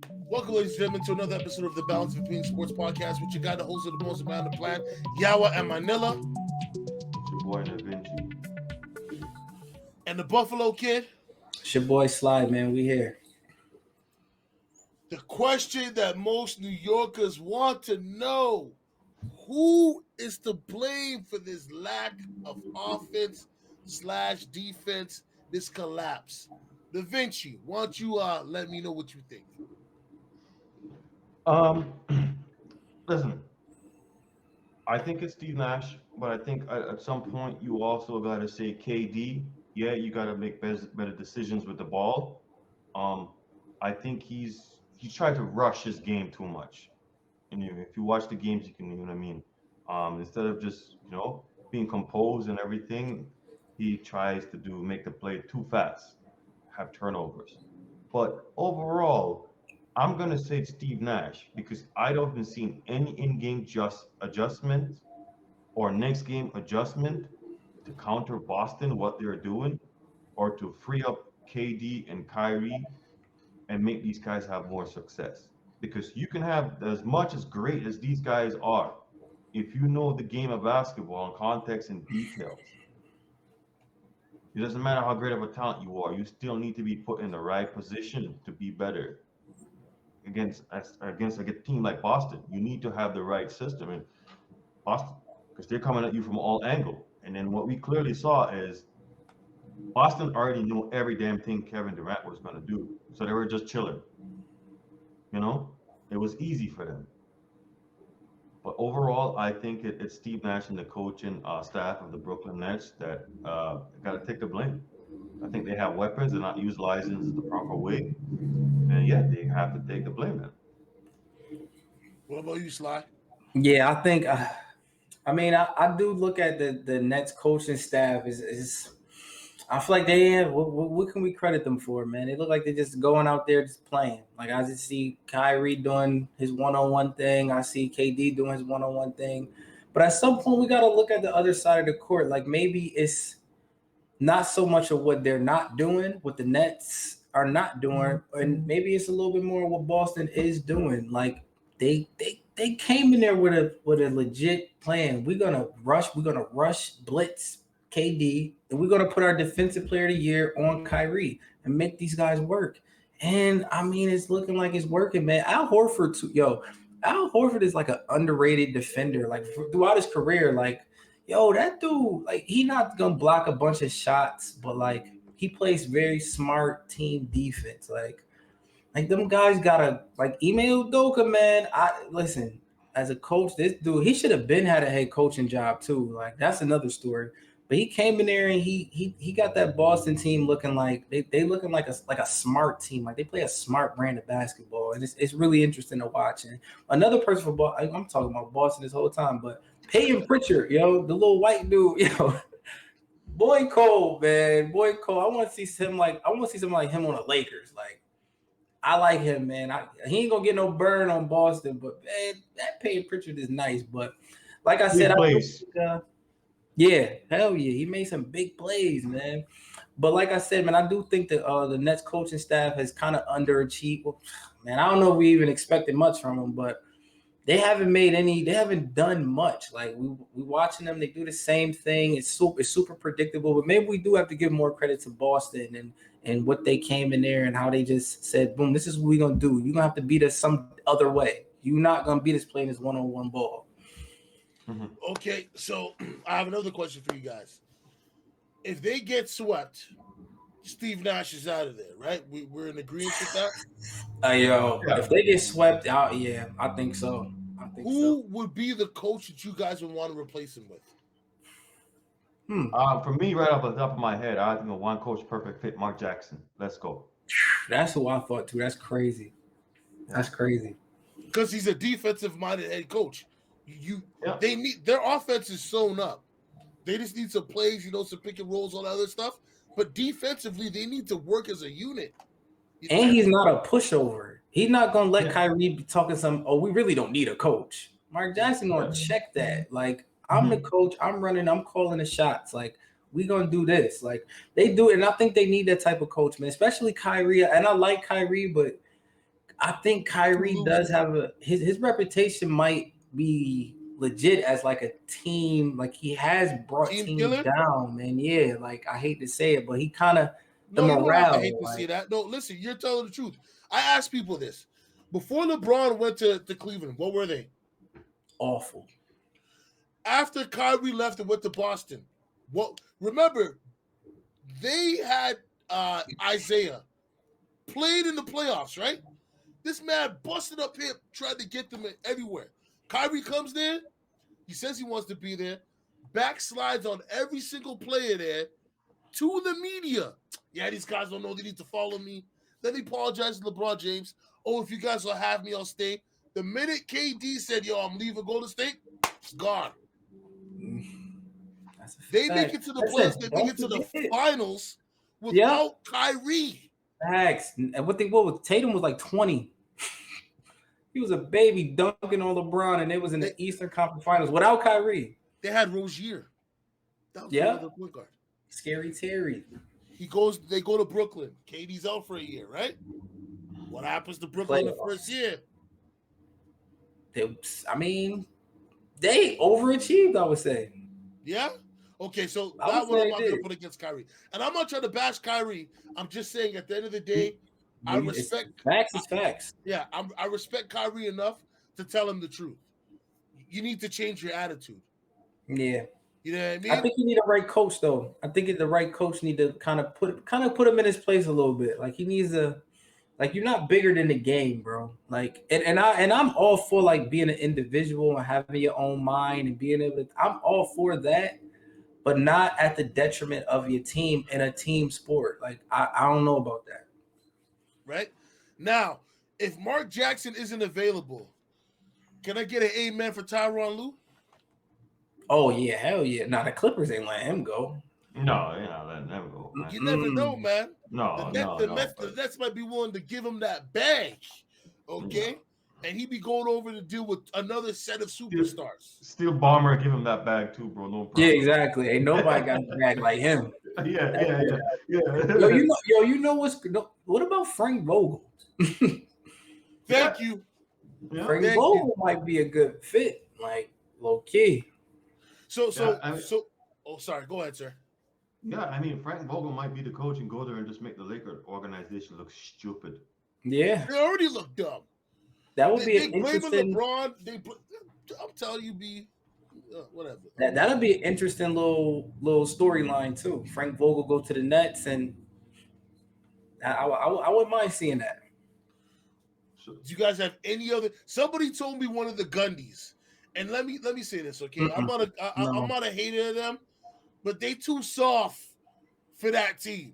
Welcome, ladies and gentlemen, to another episode of the Balance Between Sports Podcast with your guy, the host of the most amount of plan, Yawa and Manila, It's your boy Da Vinci. and the Buffalo Kid. It's your boy Slide, man. We here. The question that most New Yorkers want to know: who is to blame for this lack of offense/defense, this collapse? Da Vinci, why don't you let me know what you think? Listen, I think it's Steve Nash, but I think at some point you also got to say KD. Yeah, you got to make better decisions with the ball. I think he's tried to rush his game too much. And if you watch the games, you know what I mean. Instead of just being composed and everything, he tries to make the play too fast, have turnovers. But overall, I'm gonna say Steve Nash because I don't even seen any in-game adjustment or next game adjustment to counter Boston what they're doing or to free up KD and Kyrie and make these guys have more success. Because you can have as much as great as these guys are, if you know the game of basketball and context and details. It doesn't matter how great of a talent you are, you still need to be put in the right position to be better against a team like Boston. You need to have the right system in Boston because they're coming at you from all angles. And then what we clearly saw is Boston already knew every damn thing Kevin Durant was going to do, so they were just chilling. It was easy for them. But overall, I think it's Steve Nash and the coaching staff of the Brooklyn Nets that got to take the blame. I think they have weapons; they're not utilizing it the proper way, and yeah, they have to take the blame. Then. What about you, Sly? Yeah, I think. I do look at the Nets coaching staff is. I feel like they have. What can we credit them for, man? They look like they're just going out there just playing. Like I just see Kyrie doing his one-on-one thing. I see KD doing his one-on-one thing. But at some point, we got to look at the other side of the court. Like maybe it's not so much of what they're not doing, what the Nets are not doing, and maybe it's a little bit more what Boston is doing. Like they came in there with a legit plan. We're gonna rush blitz KD, and we're gonna put our defensive player of the year on Kyrie and make these guys work. And I mean, it's looking like it's working, man. Al Horford is like an underrated defender. Like throughout his career, like that dude, like he not gonna block a bunch of shots, but like he plays very smart team defense. Like them guys gotta like Ime Udoka, man. I listen as a coach, this dude he should have been had a head coaching job too. Like that's another story. But he came in there and he got that Boston team looking like they looking like a smart team. Like they play a smart brand of basketball, and it's really interesting to watch. And another person for Boston, I'm talking about Boston this whole time, but Peyton Pritchard, the little white dude, boy Cole, man, boy Cole. I want to see something like him on the Lakers. Like I like him, man. He ain't gonna get no burn on Boston, but man, that Peyton Pritchard is nice. But like I said, yeah, hell yeah, he made some big plays, man. But like I said, man, I do think that the Nets coaching staff has kind of underachieved. Well, man, I don't know if we even expected much from them, but they haven't done much. Like we watching them, they do the same thing. It's super predictable. But maybe we do have to give more credit to Boston and what they came in there and how they just said, boom, this is what we're gonna do. You're gonna have to beat us some other way. You're not gonna beat us playing this one-on-one ball. Mm-hmm. Okay, so I have another question for you guys. If they get swept, Steve Nash is out of there, right? We're in agreement with that? If they get swept out, yeah, I think so. Who would be the coach that you guys would want to replace him with? For me, right off the top of my head, I think a one coach perfect fit, Mark Jackson. Let's go. That's who I thought too. That's crazy. That's crazy. Because he's a defensive-minded head coach. They need their offense is sewn up. They just need some plays, some pick and rolls, all that other stuff. But defensively, they need to work as a unit. And he's not a pushover. He's not gonna let Kyrie be talking we really don't need a coach. Mark Jackson gonna check that. Like, I'm the coach, I'm running, I'm calling the shots. Like, we gonna do this. Like, they do it, and I think they need that type of coach, man, especially Kyrie. And I like Kyrie, but I think Kyrie does have his reputation might be legit as like a team. Like he has brought teams down, man. Yeah, like I hate to say it, but he kind of the morale. I hate to see that. No, listen, you're telling the truth. I asked people this before LeBron went to Cleveland. What were they? Awful. After Kyrie left and went to Boston, remember they had Isaiah played in the playoffs, right? This man busted up here, tried to get them everywhere. Kyrie comes there. He says he wants to be there. Backslides on every single player there to the media. Yeah, these guys don't know they need to follow me. Then he apologized to LeBron James. Oh, if you guys will have me, I'll stay. The minute KD said, yo, I'm leaving Golden State, it's gone. They make it to the playoffs. They make it to the finals without Kyrie. Facts. And what was Tatum was like 20. He was a baby dunking on LeBron, and it was in the Eastern Conference Finals without Kyrie. They had Rozier. That was another point guard. Scary Terry. They go to Brooklyn. KD's out for a year, right? What happens to Brooklyn in the first year? They overachieved, I would say. Yeah? Okay, so that one I'm not going to put against Kyrie. And I'm not trying to bash Kyrie. I'm just saying at the end of the day, I respect facts is facts. Yeah, I respect Kyrie enough to tell him the truth. You need to change your attitude. Yeah. You know what I mean? I think you need a right coach, though. I think the right coach need to kind of put him in his place a little bit. Like he needs to, like you're not bigger than the game, bro. Like and I'm all for like being an individual and having your own mind and being able to. I'm all for that, but not at the detriment of your team in a team sport. Like I don't know about that. Right now, if Mark Jackson isn't available, can I get an amen for Tyronn Lue? Oh yeah, hell yeah! Nah, the Clippers ain't letting him go. No, let him go. Man. You never know, man. The Nets might be willing to give him that bag, okay? No. And he be going over to deal with another set of superstars. Steel Bomber, give him that bag too, bro. No problem. Yeah, exactly. Ain't nobody got a bag like him. Yeah. You know what about Frank Vogel? Thank you. Yeah. Frank Vogel might be a good fit, like low key. Sorry, go ahead, sir. Yeah, I mean, Frank Vogel might be the coach and go there and just make the Lakers organization look stupid. Yeah. They already look dumb. That would be an interesting. LeBron, I'm telling you, whatever. That'll be an interesting little storyline too. Frank Vogel go to the Nets, and I wouldn't mind seeing that. Do you guys have any other? Somebody told me one of the Gundies. And let me say this, okay? I'm not a hater of them, but they too soft for that team.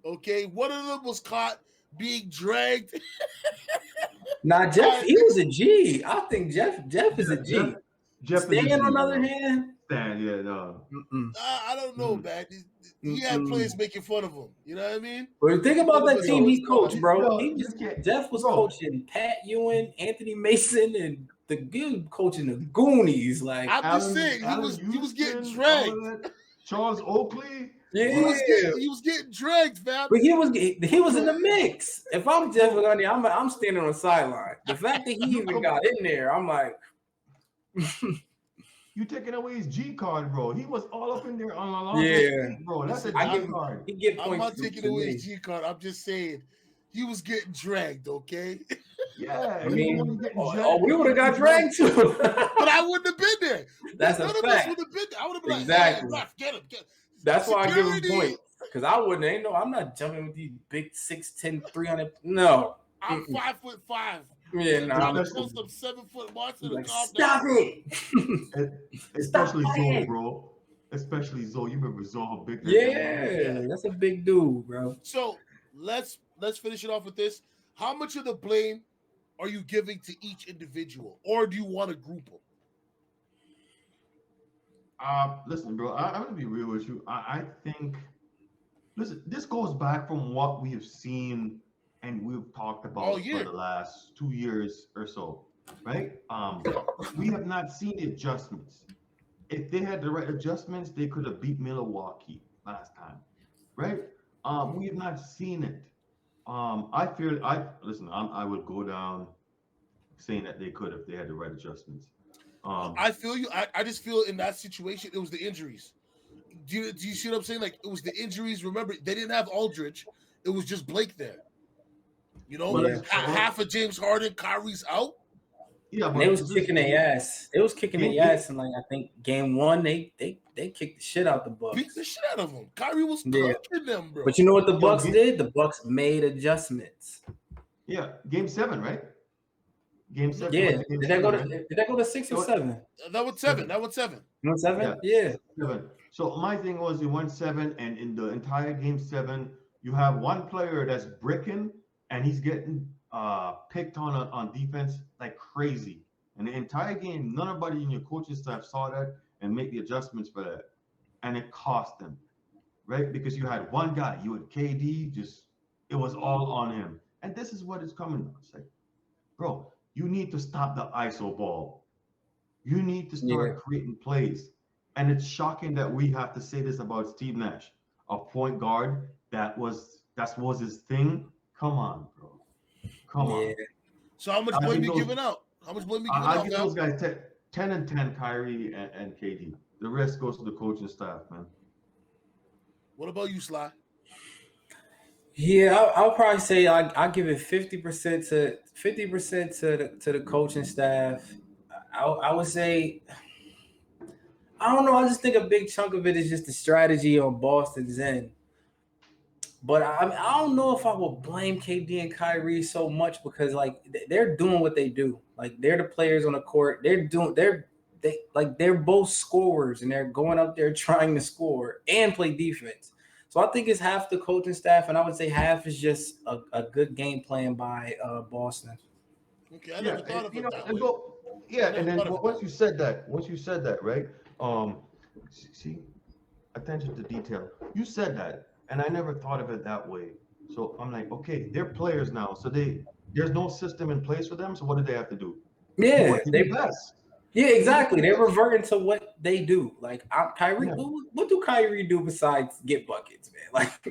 Okay, one of them was caught being dragged. Nah, Jeff, he was a G. I think Jeff is a G. Jeff Stan, on the other hand, Stan, yeah, no. I don't know, man. He had players making fun of him. You know what I mean? But think about that team he coached, bro. Jeff was coaching Pat Ewing, Anthony Mason, and the good coaching the Goonies. Like I'm just saying, he was getting dragged. Charles Oakley. Yeah, he was getting dragged, man. But he was in the mix. If I'm Jeff Gundy, I'm standing on the sideline. The fact that he even got in there, I'm like, you taking away his G card, bro. He was all up in there on Alonzo Street, bro. That's a G card. I'm not taking away his G card. I'm just saying he was getting dragged, okay? Yeah. I mean, we would have got dragged too. But I wouldn't have been there. That's a fact. Would have been there. I would have been exactly. Like, hey, get him. That's why I give him points. Because I wouldn't. I'm not jumping with these big 6'10", 300. No. I'm 5'5". Yeah, no. I'm some 7-foot monster to calm Stop down. it. Especially Zoe, bro. Especially Zoe. You remember Zoe, how big that Yeah, that's a big dude, bro. So let's finish it off with this. How much of the blame are you giving to each individual, or do you want to group them? Listen, bro, I'm gonna be real with you. I think, listen, this goes back from what we have seen and we've talked about for the last 2 years or so, right? We have not seen the adjustments. If they had the right adjustments, they could have beat Milwaukee last time, right? We have not seen it. I listen. I would go down saying that they could if they had the right adjustments. I feel you. I just feel in that situation it was the injuries. Do you see what I'm saying? Like it was the injuries. Remember, they didn't have Aldridge. It was just Blake there. You know, Yeah. half of James Harden, Kyrie's out. Yeah, And they was this kicking their ass. It was kicking game, their ass, and like I think game one, they kicked the shit out the Beat the Bucks. shit out of them. Kyrie was Yeah. cooking them, bro. But you know what the Yo, Bucks did? The Bucks made adjustments. yeah, game 7, right? Game 7. Yeah. It went to game Did 7, that right? go to 6 or 7? That was 7. That was 7. You know 7? Yeah, Yeah. 7. So my thing was it went 7, and in the entire game 7, you have one player that's bricking, and he's getting picked on defense like crazy. And the entire game, nobody in your coaching staff saw that and make the adjustments for that, and it cost them, right? Because you had one guy, you had KD, just it was all on him, and this is what it's coming. It's like, bro, you need to stop the ISO ball. You need to start creating plays. And it's shocking that we have to say this about Steve Nash, a point guard that was his thing. Come on, bro. Come on. So how much blame you giving out? How much blame you giving out? I give those guys 10 and 10, Kyrie and KD. The rest goes to the coaching staff, man. What about you, Sly? Yeah, I'll probably say I'll give it 50% to the coaching staff. I would say I don't know. I just think a big chunk of it is just the strategy on Boston's end. But I don't know if I will blame KD and Kyrie so much because like they're doing what they do. Like they're the players on the court. They're both scorers and they're going up there trying to score and play defense. So I think it's half the coaching staff, and I would say half is just a good game plan by Boston. Okay, I never thought of it that way. And then once you said that, right? See, attention to detail. You said that, and I never thought of it that way. So I'm like, okay, they're players now, so there's no system in place for them. So what do they have to do? Yeah, they best. Yeah, exactly. They're reverting to what they do. Like Kyrie, what do Kyrie do besides get buckets, man? Like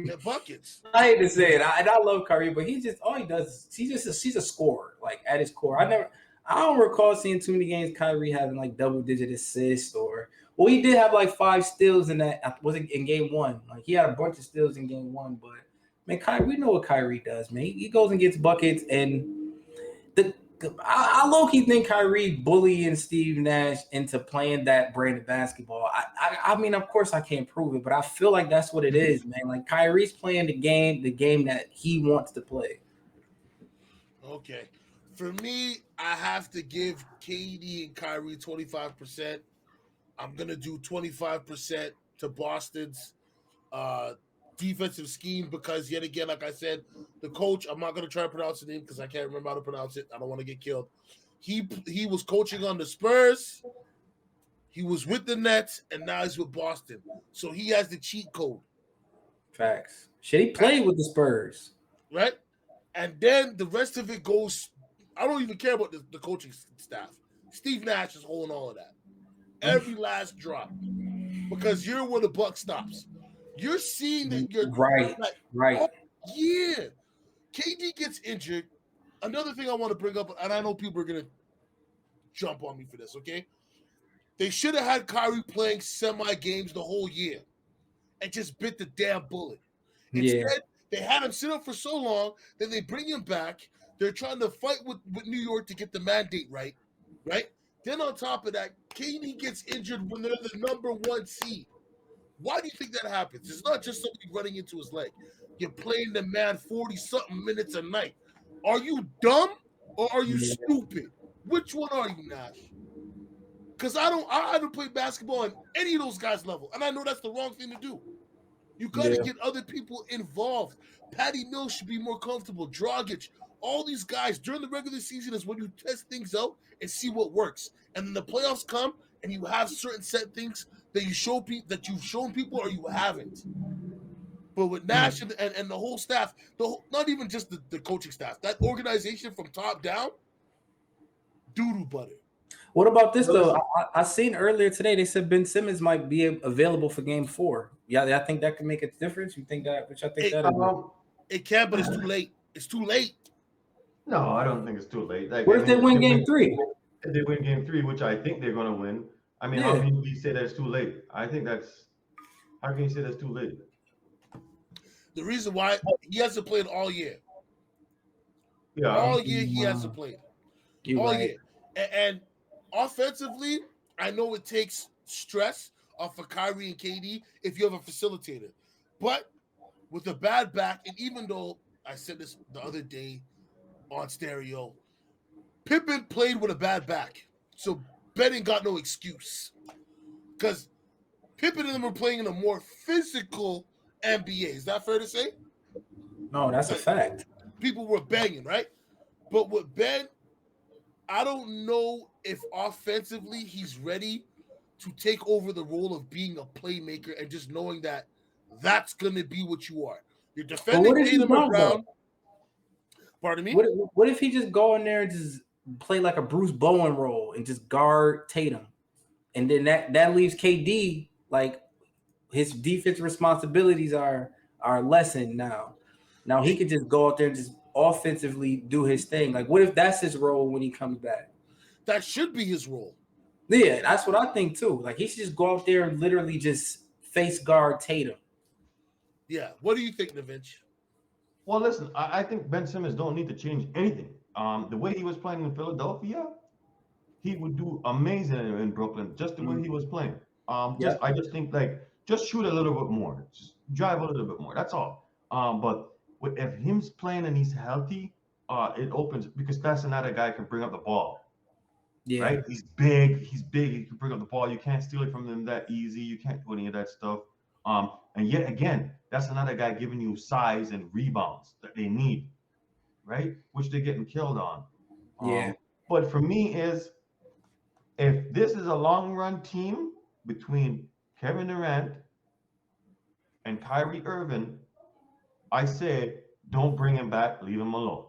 get buckets. I hate to say it, and I love Kyrie, but he just all he does is he's a scorer. Like at his core, I don't recall seeing too many games Kyrie having like double-digit assists or. Well, he did have like 5 steals in that. Was it in game 1? Like he had a bunch of steals in game 1, but man, Kyrie, we know what Kyrie does, man. He goes and gets buckets, and I low-key think Kyrie bullying Steve Nash into playing that brand of basketball. I mean, of course I can't prove it, but I feel like that's what it is, man. Like Kyrie's playing the game that he wants to play. Okay. For me, I have to give KD and Kyrie 25%. I'm going to do 25% to Boston's defensive scheme because, yet again, like I said, the coach, I'm not going to try to pronounce the name because I can't remember how to pronounce it. I don't want to get killed. He was coaching on the Spurs. He was with the Nets, and now he's with Boston. So he has the cheat code. Facts. Should he play with the Spurs? Right? And then the rest of it goes – I don't even care about the coaching staff. Steve Nash is holding all of that. Every last drop. Because you're where the buck stops. You're seeing that you're right. Oh, yeah. KD gets injured. Another thing I want to bring up, and I know people are gonna jump on me for this, okay? They should have had Kyrie playing semi-games the whole year and just bit the damn bullet. Instead, they had him sit up for so long, then they bring him back. They're trying to fight with New York to get the mandate right? Then on top of that, KD gets injured when they're the number 1 seed. Why do you think that happens? It's not just somebody running into his leg. You're playing the man 40-something minutes a night. Are you dumb or are you stupid? Which one are you, Nash? Because I haven't played basketball on any of those guys' level, and I know that's the wrong thing to do. You got to get other people involved. Patty Mills should be more comfortable. Dragic, all these guys during the regular season is when you test things out and see what works. And then the playoffs come and you have certain set things that you show people that you've shown people or you haven't. But with Nash and the whole staff, not even just the coaching staff, that organization from top down, doo-doo butter. What about this though? I seen earlier today they said Ben Simmons might be available for Game 4. Yeah, I think that could make a difference. You think that? Which I think that. It can, but it's too late. It's too late. No, I don't think it's too late. Like, What if they win game 3? If they win game 3, which I think they're going to win, I mean, how Yeah. can you say that's too late? I think that's. How can you say that's too late? The reason why he hasn't played all year. Yeah. All year he hasn't played. You're all right. year. And offensively, I know it takes stress off of Kyrie and KD if you have a facilitator. But with a bad back, and even though I said this the other day on stereo, Pippen played with a bad back. So Ben ain't got no excuse. Because Pippen and them were playing in a more physical NBA. Is that fair to say? No, that's a fact. People were banging, right? But with Ben, I don't know if offensively he's ready to take over the role of being a playmaker and just knowing that that's going to be what you are. You're defending Tatum and Brown. Pardon me? What if he just go in there and just play like a Bruce Bowen role and just guard Tatum? And then that leaves KD, like, his defense responsibilities are lessened now. Now he could just go out there and just offensively do his thing. Like, what if that's his role when he comes back? That should be his role. Yeah, that's what I think too. Like, he should just go out there and literally just face guard Tatum. Yeah. What do you think, Navinch? Well, listen, I think Ben Simmons don't need to change anything. The way he was playing in Philadelphia, he would do amazing in Brooklyn, just the way he was playing. I just think, like, just shoot a little bit more, just drive a little bit more. That's all. But if him's playing and he's healthy, it opens, because that's another guy who can bring up the ball. Yeah. Right? He's big. He can bring up the ball. You can't steal it from him that easy. You can't do any of that stuff. And yet again, that's another guy giving you size and rebounds that they need, right? Which they're getting killed on. Yeah. But for me is, if this is a long run team between Kevin Durant and Kyrie Irving, I say don't bring him back, leave him alone.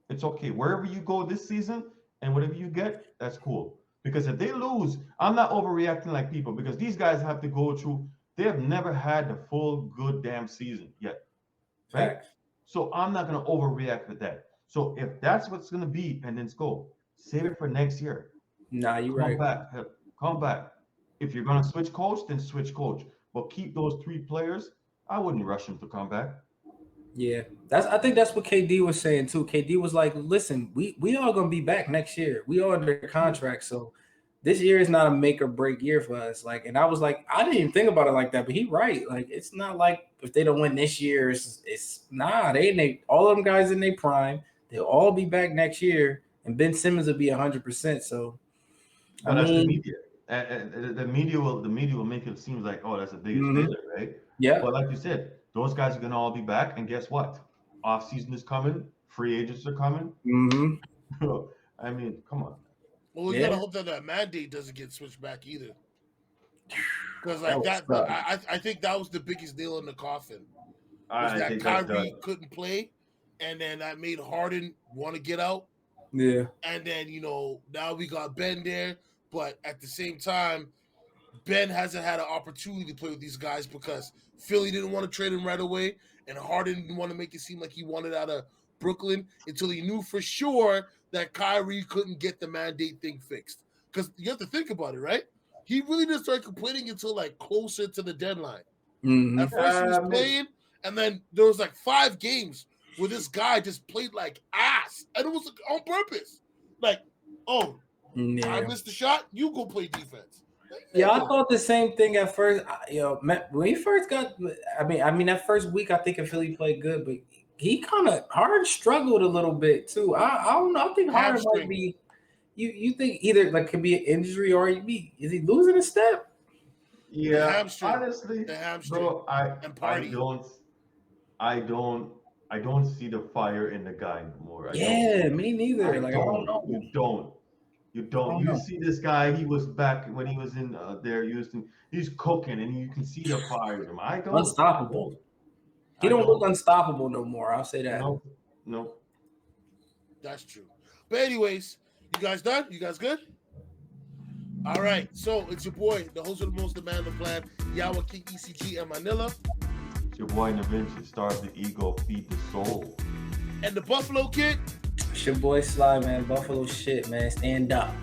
It's okay. Wherever you go this season and whatever you get, that's cool. Because if they lose, I'm not overreacting like people, because these guys have to go through, they have never had the full good damn season yet. Right? Facts. So I'm not going to overreact with that. So if that's what's going to be, and then let's go. Save it for next year. Nah, you're right. Come back. If you're going to switch coach, then switch coach. But keep those 3 players. I wouldn't rush them to come back. Yeah, I think that's what KD was saying too. KD was like, "Listen, we all gonna be back next year. We all under contract, so this year is not a make or break year for us." Like, and I was like, I didn't even think about it like that, but he's right. Like, it's not like if they don't win this year, it's nah. All of them guys in their prime. They'll all be back next year, and Ben Simmons will be 100%. So, but that's the media. And the media will make it seem like, oh, that's the biggest failure, right? Yeah. But like you said, those guys are gonna all be back, and guess what? Off season is coming. Free agents are coming. I mean, come on. Well, we gotta hope that mandate doesn't get switched back either. Because like I think that was the biggest nail in the coffin. Was that Kyrie couldn't play, and then that made Harden want to get out. Yeah. And then now we got Ben there, but at the same time, Ben hasn't had an opportunity to play with these guys because Philly didn't want to trade him right away, and Harden didn't want to make it seem like he wanted out of Brooklyn until he knew for sure that Kyrie couldn't get the mandate thing fixed. Because you have to think about it, right? He really didn't start complaining until like closer to the deadline. At first he was playing, and then there was like 5 games where this guy just played like ass, and it was on purpose. Like, I missed the shot, you go play defense. Yeah, I thought the same thing at first. When he first got, I mean, that first week, I think Philly played good, but he kind of Harden struggled a little bit too. I don't know. I think Harden might be. You think either like could be an injury or is he losing a step? Yeah, honestly, the hamstring. Bro, I don't see the fire in the guy anymore. Me neither. I don't know. You don't. You see this guy, he was back when he was in there Houston. He's cooking and you can see the fire in him. Unstoppable. He don't look unstoppable no more. I'll say that. No. That's true. But anyways, you guys done? You guys good? All right. So it's your boy, the host of the most, the man, the plan, Yawa King ECG and Manila. Your boy Navinci, starve the ego, feed the soul. And the Buffalo Kid. It's your boy Sly, man. Buffalo shit, man. Stand up.